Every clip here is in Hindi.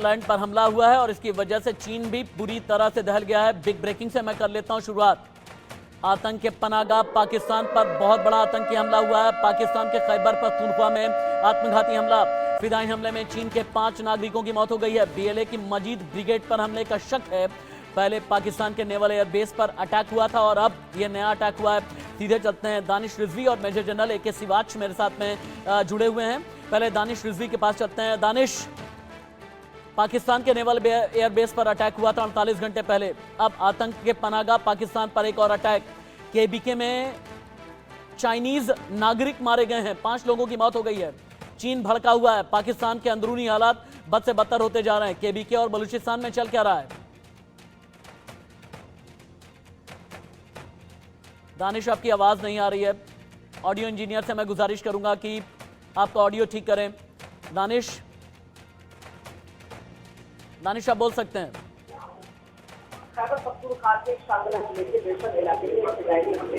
लैंड पर हमला हुआ है और इसकी वजह से चीन भी पूरी तरह से दहल गया है। बिग ब्रेकिंग से मैं कर लेता हूं शुरुआत। आतंक के पनाहगाह पाकिस्तान पर बहुत बड़ा आतंकी हमला हुआ है। पाकिस्तान के खैबर पख्तूनख्वा में आत्मघाती हमला। फिदाई हमले में चीन के 5 नागरिकों की मौत हो गई है। बीएलए की मजीद ब्रिगेड पर हमले का शक है। पहले पाकिस्तान के नेवल एयरबेस पर अटैक हुआ था और अब यह नया अटैक हुआ है। सीधे चलते हैं, दानिश रिजवी और मेजर जनरल AK सिवाच मेरे साथ में जुड़े हुए हैं। पहले दानिश रिजवी के पास चलते हैं। दानिश, पाकिस्तान के नेवल एयरबेस पर अटैक हुआ था 48 घंटे पहले। अब आतंक के पनाहगाह पाकिस्तान पर एक और अटैक। KBK में चाइनीज नागरिक मारे गए हैं, 5 लोगों की मौत हो गई है। चीन भड़का हुआ है। पाकिस्तान के अंदरूनी हालात बद से बदतर होते जा रहे हैं। KBK और बलूचिस्तान में चल क्या रहा है? दानिश, आपकी आवाज नहीं आ रही है। ऑडियो इंजीनियर से मैं गुजारिश करूंगा कि आपका ऑडियो ठीक करें। दानिश, आप बोल सकते हैं। खैबर पख्तूनख्वा के शांगला जिले के बेलसर इलाके में इजरायली हमले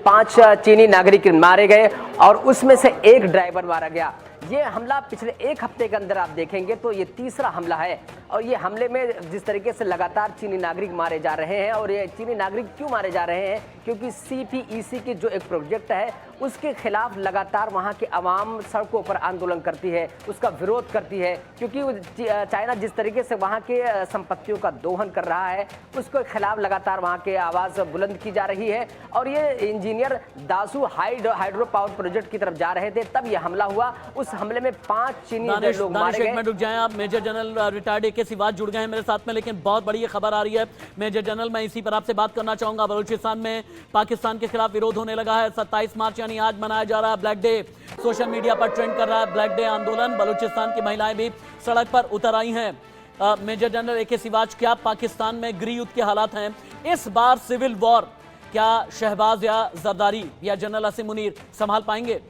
5 चीनी नागरिक मारे गए और उसमें से एक ड्राइवर मारा गया। ये हमला पिछले 1 हफ्ते के अंदर आप देखेंगे तो ये तीसरा हमला है। और ये हमले में जिस तरीके से लगातार चीनी नागरिक मारे जा रहे हैं, और ये चीनी नागरिक क्यों मारे जा रहे हैं, क्योंकि CPEC की जो एक प्रोजेक्ट है उसके खिलाफ लगातार वहाँ के अवाम सड़कों पर आंदोलन करती है, उसका विरोध करती है। क्योंकि चाइना जिस तरीके से वहाँ के संपत्तियों का दोहन कर रहा है, उसके खिलाफ लगातार वहाँ के आवाज़ बुलंद की जा रही है। और ये engineer Dasu hydro power project की तरफ जा रहे थे, तब यह हमला हुआ। उस हमले में 5 चीनी लोग मारे गए। एक मिनट रुक जाएं आप। Major general retired AK Siwach जुड़ गए हैं मेरे साथ में, लेकिन बहुत बड़ी खबर आ रही है। मेजर जनरल, मैं इसी पर आपसे बात करना चाहूंगा। बलूचिस्तान में पाकिस्तान के खिलाफ विरोध होने लगा है। 27 मार्च यानी आज मनाया जा रहा है ब्लैक डे। सोशल मीडिया पर ट्रेंड कर रहा है ब्लैक डे आंदोलन। बलूचिस्तान की महिलाएं भी सड़क पर उतर आई हैं। मेजर जनरल AK सिवाच, क्या पाकिस्तान में गृह युद्ध के हालात हैं इस बार? सिविल वॉर क्या शहबाज या जरदारी या जनरल असीम मुनीर संभाल पाएंगे?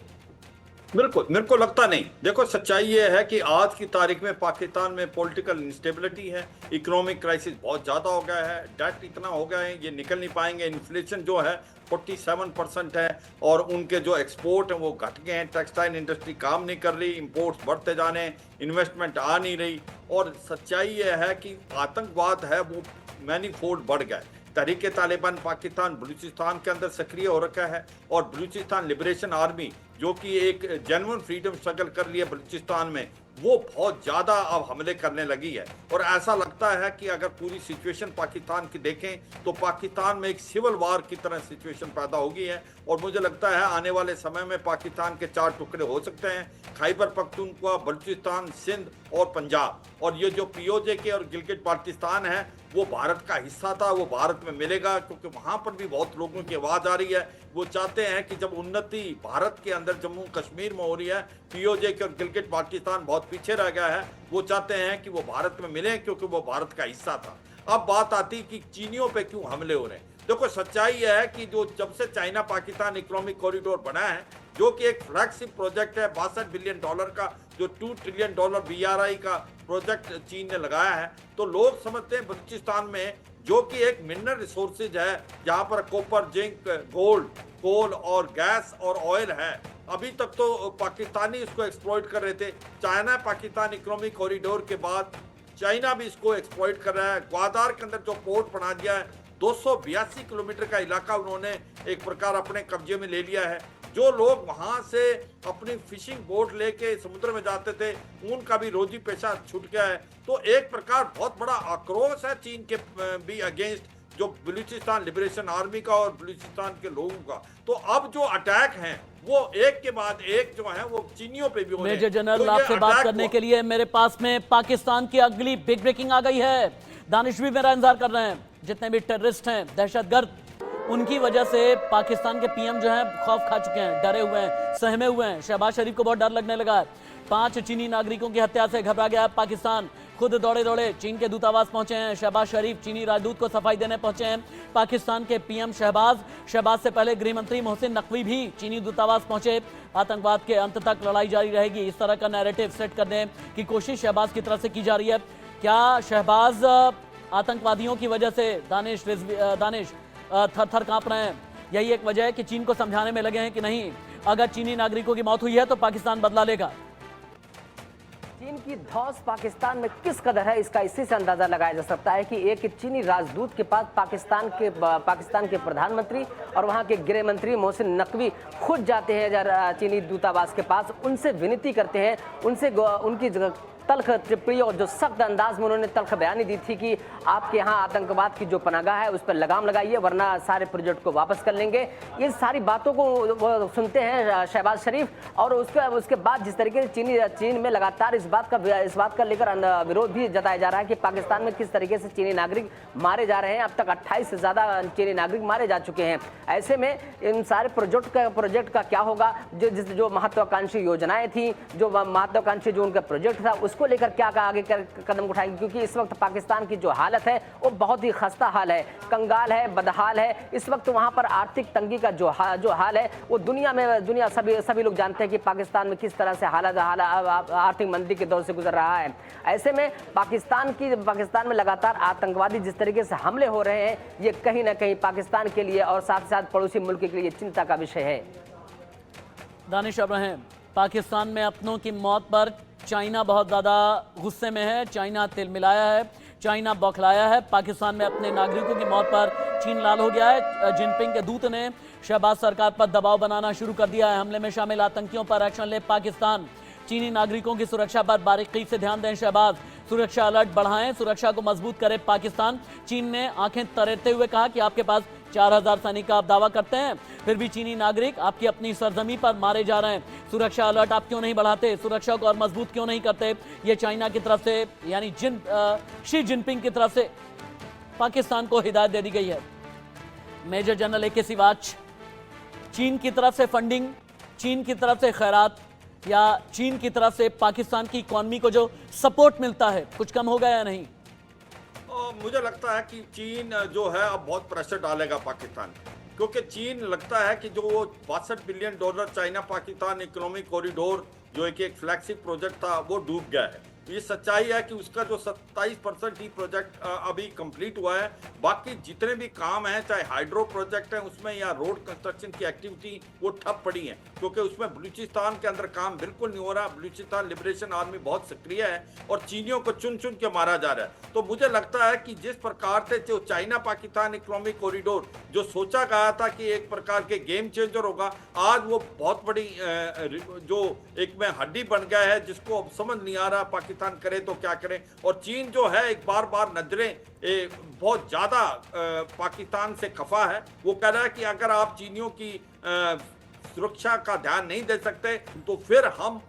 बिल्कुल, मेरे को लगता नहीं। देखो, सच्चाई ये है कि आज की तारीख में पाकिस्तान में पॉलिटिकल इंस्टेबिलिटी है, इकोनॉमिक क्राइसिस बहुत ज़्यादा हो गया है, डेट इतना हो गया है, ये निकल नहीं पाएंगे। इन्फ्लेशन जो है 47% है और उनके जो एक्सपोर्ट हैं वो घट गए हैं। टेक्सटाइल इंडस्ट्री काम नहीं कर रही, इंपोर्ट्स बढ़ते जाने, इन्वेस्टमेंट आ नहीं रही। और सच्चाई ये है कि आतंकवाद है वो मैनीफोल्ड बढ़ गया है। तहरीक तालिबान पाकिस्तान बलूचिस्तान के अंदर सक्रिय हो रखा है और बलूचिस्तान लिबरेशन आर्मी जो कि एक जेन्युइन फ्रीडम स्ट्रगल कर लिया बलूचिस्तान में, वो बहुत ज़्यादा अब हमले करने लगी है। और ऐसा लगता है कि अगर पूरी सिचुएशन पाकिस्तान की देखें तो पाकिस्तान में एक सिविल वार की तरह सिचुएशन पैदा हो गई है। और मुझे लगता है आने वाले समय में पाकिस्तान के 4 टुकड़े हो सकते हैं, खैबर पख्तूनख्वा, बलूचिस्तान, सिंध और पंजाब। और ये जो POJ और गिलगित बाल्टिस्तान है वो भारत का हिस्सा था, वो भारत में मिलेगा, क्योंकि वहाँ पर भी बहुत लोगों की आवाज़ आ रही है। वो चाहते हैं कि जब उन्नति भारत के अंदर जम्मू कश्मीर में हो रही है, POJ और गिलगित बाल्टिस्तान बहुत पीछे रह गया है, वो चाहते हैं कि वो भारत में मिले क्योंकि वो भारत का हिस्सा था। अब बात आती कि चीनियों पे क्यों हमले हो रहे हैं। देखो, सच्चाई यह है कि जो जब से चाइना पाकिस्तान इकोनॉमिक कॉरिडोर बना है, जो कि एक फ्लैगशिप प्रोजेक्ट है, $62 बिलियन का, जो $2 ट्रिलियन BRI का प्रोजेक्ट चीन ने लगाया है, तो लोग समझते हैं बलूचिस्तान में जो कि एक मिनरल रिसोर्सेज है, जहाँ पर कॉपर, जिंक, गोल्ड, कोल और गैस और ऑयल है। अभी तक तो पाकिस्तानी इसको एक्सप्लॉइट कर रहे थे। चाइना पाकिस्तान इकोनॉमिक कॉरिडोर के बाद चाइना भी इसको एक्सप्लॉइट कर रहा है। ग्वादार के अंदर जो पोर्ट बना दिया है, 282 किलोमीटर का इलाका उन्होंने एक प्रकार अपने कब्जे में ले लिया है। जो लोग वहां से अपनी फिशिंग बोट लेके समुद्र में जाते थे, उनका भी रोजी पेशा छूट गया है। तो एक प्रकार बहुत बड़ा आक्रोश है चीन के भी अगेंस्ट जो बलूचिस्तान लिबरेशन आर्मी का और बलूचिस्तान के लोगों का। तो अब जो अटैक हैं वो एक के बाद एक जो है वो चीनियों पे भी हो रहे हैं। मेजर जनरल, आपसे बात करने के लिए मेरे पास में पाकिस्तान की अगली बिग ब्रेकिंग आ गई है। दानिश भी मेरा इंतजार कर रहे हैं। जितने भी टेररिस्ट हैं, दहशतगर्द, उनकी वजह से पाकिस्तान के PM जो हैं खौफ खा चुके हैं, डरे हुए हैं, सहमे हुए हैं। शहबाज शरीफ को बहुत डर लगने लगा है। 5 चीनी नागरिकों की हत्या से घबरा गया है पाकिस्तान। खुद दौड़े दौड़े चीन के दूतावास पहुंचे हैं। शहबाज शरीफ चीनी राजदूत को सफाई देने पहुंचे हैं। पाकिस्तान के PM शहबाज से पहले गृह मंत्री मोहसिन नकवी भी चीनी दूतावास पहुंचे। आतंकवाद के अंत तक लड़ाई जारी रहेगी, इस तरह का नैरेटिव सेट करने की कोशिश शहबाज की तरफ से की जा रही है। क्या शहबाज आतंकवादियों की वजह से, दानिश थर थर कांप रहे हैं? यही एक वजह है कि चीन को समझाने में लगे हैं कि नहीं, अगर चीनी नागरिकों की मौत हुई है तो पाकिस्तान बदला लेगा। चीन की धौंस पाकिस्तान में किस कदर है, इसका इसी से अंदाजा लगाया जा सकता है कि एक चीनी राजदूत के पास पाकिस्तान के प्रधानमंत्री और वहां के गृह मंत्री मोहसिन नकवी खुद जाते हैं चीनी दूतावास के पास, उनसे विनती करते हैं, उनसे उनकी तल्ख टिप्पणी और जो सख्त अंदाज में उन्होंने तल्ख बयानी दी थी कि आपके यहाँ आतंकवाद की जो पनागाह है उस पर लगाम लगाइए वरना सारे प्रोजेक्ट को वापस कर लेंगे। ये सारी बातों को वो सुनते हैं शहबाज शरीफ, और उसके बाद जिस तरीके से चीन में लगातार इस बात का लेकर विरोध भी जताया जा रहा है कि पाकिस्तान में किस तरीके से चीनी नागरिक मारे जा रहे हैं। अब तक 28 से ज़्यादा चीनी नागरिक मारे जा चुके हैं। ऐसे में इन सारे प्रोजेक्ट का क्या होगा, जो महत्वाकांक्षी योजनाएं थी, जो महत्वाकांक्षी जो उनका प्रोजेक्ट था, उसको लेकर क्या आगे कदम उठाएंगे, क्योंकि इस वक्त पाकिस्तान की जो हालत है वो बहुत ही खस्ता हाल है, कंगाल है, बदहाल है। इस वक्त वहां पर आर्थिक तंगी का जो हाल है वो दुनिया सभी लोग जानते हैं कि पाकिस्तान में किस तरह से हालत आर्थिक मंदी के दौर से गुजर रहा है। ऐसे में पाकिस्तान में लगातार आतंकवादी जिस तरीके से हमले हो रहे हैं, ये कहीं ना कहीं पाकिस्तान के लिए और साथ साथ पड़ोसी मुल्क के लिए चिंता का विषय है। दानिश अब्राहिम, पाकिस्तान में अपनों की मौत पर चाइना बहुत ज़्यादा गुस्से में है, चाइना तिल मिलाया है, चाइना बौखलाया है। पाकिस्तान में अपने नागरिकों की मौत पर चीन लाल हो गया है। जिनपिंग के दूत ने शहबाज सरकार पर दबाव बनाना शुरू कर दिया है। हमले में शामिल आतंकियों पर एक्शन ले पाकिस्तान। चीनी नागरिकों की सुरक्षा पर बारीकी से ध्यान दें शहबाज, सुरक्षा अलर्ट बढ़ाएं, सुरक्षा को मजबूत करे पाकिस्तान। चीन ने आंखें तरेरते हुए कहा कि आपके पास 4000 सैनिक का आप दावा करते हैं, फिर भी चीनी नागरिक आपकी अपनी सरजमी पर मारे जा रहे हैं। सुरक्षा अलर्ट आप क्यों नहीं बढ़ाते, सुरक्षा को और मजबूत क्यों नहीं करते? ये चाइना की तरफ से यानी शी जिनपिंग की तरफ से पाकिस्तान को हिदायत दे दी गई है। मेजर जनरल AK सिवाच, चीन की तरफ से फंडिंग, चीन की तरफ से खैरात या चीन की तरफ से पाकिस्तान की इकॉनमी को जो सपोर्ट मिलता है, कुछ कम होगा या नहीं? मुझे लगता है कि चीन जो है अब बहुत प्रेशर डालेगा पाकिस्तान, क्योंकि चीन लगता है कि जो $62 billion China Pakistan economic corridor जो एक फ्लैगशिप प्रोजेक्ट था वो डूब गया है। ये सच्चाई है कि उसका जो 27% ही प्रोजेक्ट अभी कंप्लीट हुआ है। बाकी जितने भी काम हैं, चाहे हाइड्रो प्रोजेक्ट हैं उसमें या रोड कंस्ट्रक्शन की एक्टिविटी, वो ठप पड़ी है, क्योंकि उसमें बलूचिस्तान के अंदर काम बिल्कुल नहीं हो रहा। बलूचिस्तान लिबरेशन आर्मी बहुत सक्रिय है और चीनियों को चुन चुन के मारा जा रहा है। तो मुझे लगता है कि जिस प्रकार से जो चाइना पाकिस्तान इकोनॉमिक कॉरिडोर जो सोचा गया था कि एक प्रकार के गेम चेंजर होगा, आज वो बहुत बड़ी जो एक में हड्डी बन गया है, जिसको अब समझ नहीं आ रहा पाकिस्तान करे तो क्या करे। और चीन जो है एक बार नजरें बहुत ज्यादा पाकिस्तान से खफा है। वो कह रहा है कि अगर आप चीनियों की सुरक्षा का ध्यान नहीं दे सकते तो फिर हम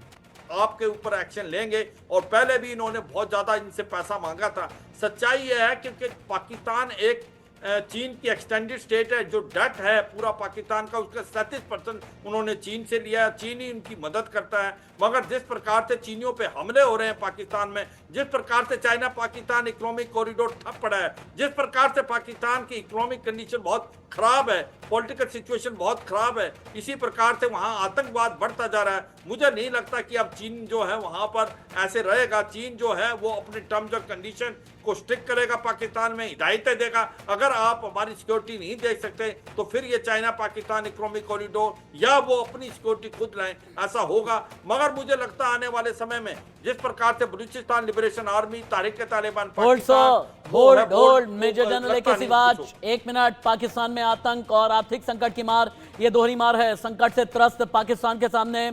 आपके ऊपर एक्शन लेंगे। और पहले भी इन्होंने बहुत ज्यादा इनसे पैसा मांगा था। सच्चाई यह है क्योंकि पाकिस्तान एक चीन की एक्सटेंडेड स्टेट है। जो डेट है पूरा पाकिस्तान का, उसका 37% उन्होंने चीन से लिया है। चीन ही उनकी मदद करता है। मगर जिस प्रकार से चीनियों पे हमले हो रहे हैं पाकिस्तान में, जिस प्रकार से चाइना पाकिस्तान इकोनॉमिक कॉरिडोर ठप पड़ा है, जिस प्रकार से पाकिस्तान की इकोनॉमिक कंडीशन बहुत खराब है, पॉलिटिकल सिचुएशन बहुत खराब है, इसी प्रकार से वहां आतंकवाद बढ़ता जा रहा है। मुझे नहीं लगता कि अब चीन जो है वहां पर ऐसे रहेगा। चीन जो है वो अपने टर्म्स और कंडीशन को स्टिक करेगा, पाकिस्तान में हिदायतें देगा। अगर आप हमारी सिक्योरिटी नहीं दे सकते तो फिर ये चाइना पाकिस्तान इकोनॉमिक कॉरिडोर या वो अपनी सिक्योरिटी खुद लाएं, ऐसा होगा। मगर मुझे लगता है आने वाले समय में जिस प्रकार से Balochistan liberation army, Taliban hold major general AK Siwach, 1 minute. Pakistan में आतंक और आर्थिक संकट की मार, ये दोहरी मार है। संकट से त्रस्त पाकिस्तान के सामने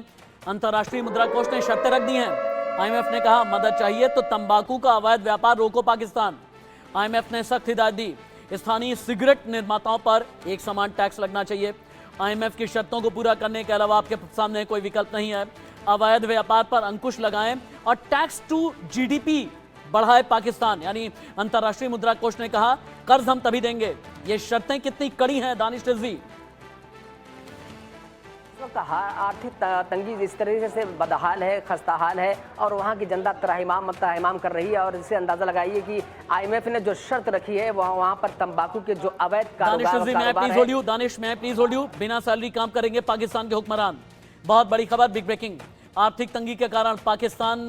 अंतर्राष्ट्रीय मुद्रा कोष ने शर्तें रख दी हैं। IMF ने कहा मदद चाहिए तो तंबाकू का अवैध व्यापार रोको पाकिस्तान। IMF ने सख्त हिदायत दी, स्थानीय सिगरेट निर्माताओं पर एक समान टैक्स लगना चाहिए। IMF की शर्तों को पूरा करने के अलावा आपके सामने कोई विकल्प नहीं है। अवैध व्यापार पर अंकुश लगाएं और टैक्स टू GDP बढ़ाए पाकिस्तान। यानी अंतर्राष्ट्रीय मुद्रा कोष ने कहा कर्ज हम तभी देंगे। ये शर्तें कितनी कड़ी हैं दानिश रिजवी? आर्थिक तंगी जिस तरीके से बदहाल है, खस्ता हाल है और वहाँ की जनता त्राहिमाम कर रही है। और इससे अंदाजा लगाइए कि IMF ने जो शर्त रखी है वहाँ पर तंबाकू के जो अवैध दानिश मैं प्लीज होल्ड यू। बिना सैलरी काम करेंगे पाकिस्तान के हुक्मरान। बहुत बड़ी खबर, बिग ब्रेकिंग। आर्थिक तंगी के कारण पाकिस्तान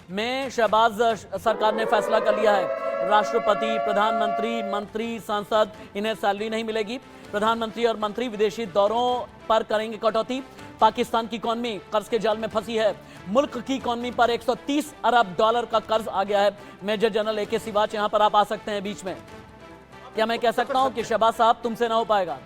में शहबाज सरकार ने फैसला कर लिया है, राष्ट्रपति, प्रधानमंत्री, मंत्री, सांसद, इन्हें सैलरी नहीं मिलेगी। प्रधानमंत्री और मंत्री विदेशी दौरों पर करेंगे कटौती। पाकिस्तान की इकॉनमी कर्ज के जाल में फंसी है। मुल्क की इकॉनमी पर 130 अरब डॉलर का कर्ज आ गया है। मेजर जनरल AK सिवाच यहां पर आप आ सकते हैं बीच में। क्या मैं कह सकता हूं कि शहबाज साहब तुमसे ना हो पाएगा?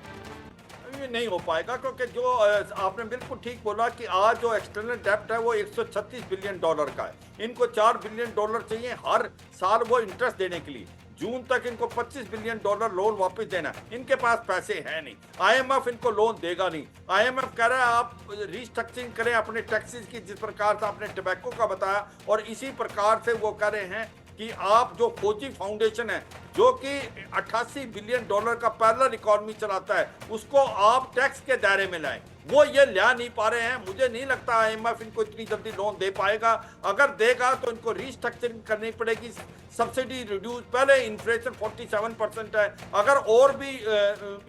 ये नहीं हो पाएगा, क्योंकि जो आपने बिल्कुल ठीक बोला कि आज जो एक्सटर्नल डेप्ट है वो 136 बिलियन डॉलर का है। इनको 4 बिलियन डॉलर चाहिए हर साल वो इंटरेस्ट देने के लिए। जून तक इनको 25 बिलियन डॉलर लोन वापस देना है। इनके पास पैसे हैं नहीं, IMF इनको लोन देगा नहीं। IMF कह रहा है आप रिस्ट्रक्चरिंग करें अपने टैक्सेस की, जिस प्रकार से आपने टबैको का बताया, और इसी प्रकार से वो कह रहे हैं कि आप जो फौजी फाउंडेशन है जो कि 88 बिलियन डॉलर का पैरेलल इकॉनमी चलाता है, उसको आप टैक्स के दायरे में लाएं। वो ये ला नहीं पा रहे हैं। मुझे नहीं लगता IMF इनको इतनी जल्दी लोन दे पाएगा। अगर देगा तो इनको रिस्ट्रक्चरिंग करनी पड़ेगी, सब्सिडी रिड्यूस। पहले इन्फ्लेशन 47% है, अगर और भी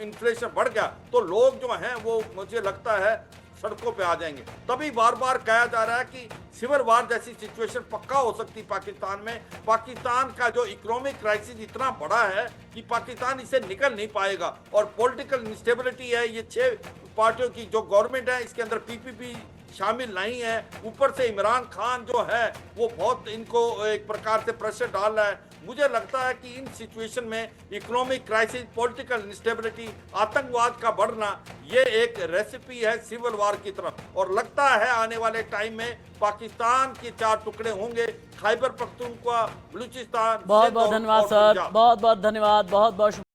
इन्फ्लेशन बढ़ गया तो लोग जो हैं वो मुझे लगता है सड़कों पे आ जाएंगे। तभी बार बार कहा जा रहा है कि सिविल वार जैसी सिचुएशन पक्का हो सकती है पाकिस्तान में। पाकिस्तान का जो इकोनॉमिक क्राइसिस इतना बड़ा है कि पाकिस्तान इसे निकल नहीं पाएगा, और पॉलिटिकल इंस्टेबिलिटी है। ये 6 पार्टियों की जो गवर्नमेंट है इसके अंदर PPP शामिल नहीं है। ऊपर से इमरान खान जो है वो बहुत इनको एक प्रकार से प्रेशर डाल रहा है। मुझे लगता है कि इन सिचुएशन में इकोनॉमिक क्राइसिस, पॉलिटिकल इंस्टेबिलिटी, आतंकवाद का बढ़ना, ये एक रेसिपी है सिविल वार की तरफ। और लगता है आने वाले टाइम में पाकिस्तान के 4 टुकड़े होंगे, खैबर पख्तूनख्वा, बलूचिस्तान। बहुत बहुत धन्यवाद सर, बहुत बहुत धन्यवाद, बहुत बहुत